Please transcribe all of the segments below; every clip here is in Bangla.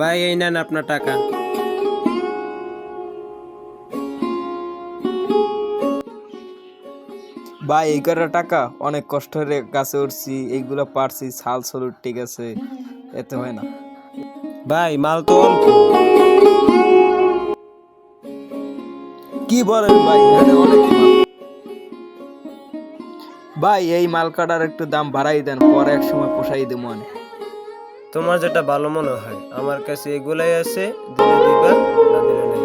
ভাই এই নেন আপনার টাকা। ভাই এই কটা টাকা অনেক কষ্ট করে গাছে উঠছি, এইগুলো পারছি, ছাল সলুট ঠিক আছে, এতে হয় না। ভাই মাল তো অল্প। কি বলেন ভাই, এখানে অনেক মাল। ভাই এই মাল কাটার একটু দাম বাড়াই দেন, পরে এক সময় পোষাই দেবো অনেক। তোমার যেটা ভালো মনে হয়, আমার কাছে এগুলাই আছে, দিলে দিবা না দিলে নাই।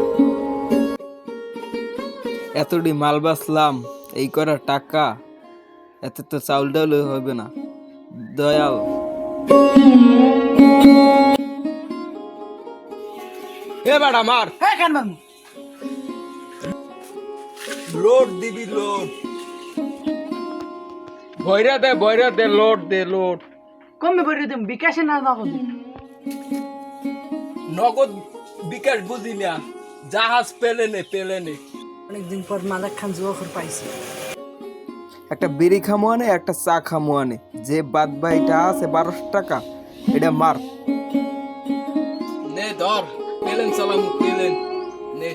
এতটি মাল বাঁচলাম, এই কটা টাকা এতে তো চাউল ডাউল হবে না দয়াল। এ বেটা মার, হ্যাঁ কেন মারমু? লোড দিবি লোড, বইরা দে লোড দে লোড। কমে পড়ে দিম, বিকাশে না নগদ। নগদ বিকাশ বুঝি না, জাহাজ পেলে নে। অনেকদিন পর মাদাক খান জুয়াখর পাইছি। একটা বিড়ি খামো আনে, একটা চা খামো আনে, যে বাদ ভাইটা আছে 1200 টাকা, এটা মার। নে ধর, পেলেন চালামু পেলেন নে।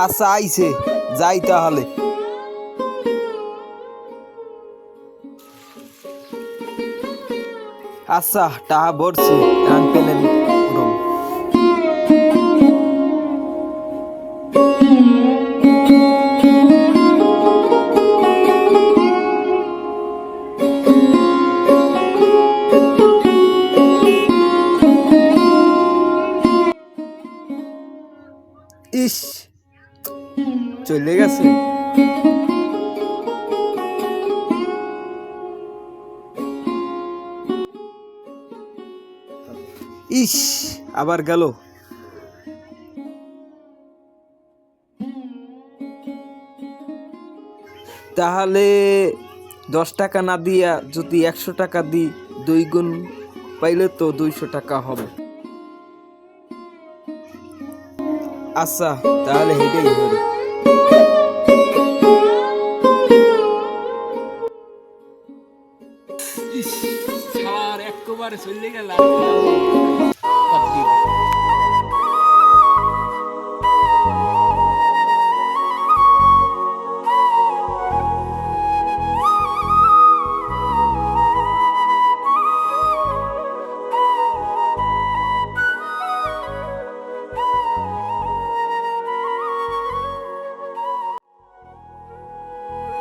আচ্ছা আইছে, যাই তাহলে। আচ্ছা টাহা ভরছি, এখন পেলেন উড়ম। ইস, চলে গেছে। ইস, আবার গেল। তাহলে 10 টাকা না দিয়া যদি 100 টাকা দিই, 2 গুণ পাইলে তো 200 টাকা হবে। আচ্ছা তাহলে হেঁটেই হবে। একবারে চলে গেল।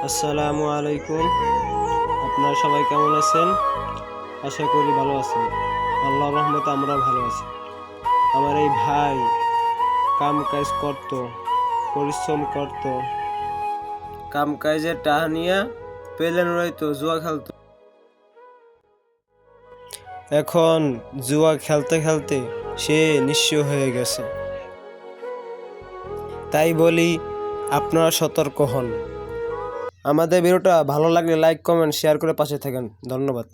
আসসালামু আলাইকুম, আপনারা সবাই কেমন আছেন? আশা করি ভালো আছেন। আল্লাহর রহমতে আমরা ভালো আছি। আমার এই ভাই কাম কাজ করত, পরিশ্রম করত, কাম কাজের টাকা নিয়ে পেলেন রইতো, জুয়া খেলতো। এখন জুয়া খেলতে খেলতে সে নিঃস্ব হয়ে গেছে। তাই বলি আপনারা সতর্ক হন। আমাদের ভিডিওটা ভালো লাগলে লাইক কমেন্ট শেয়ার করে পাশে থাকেন। ধন্যবাদ।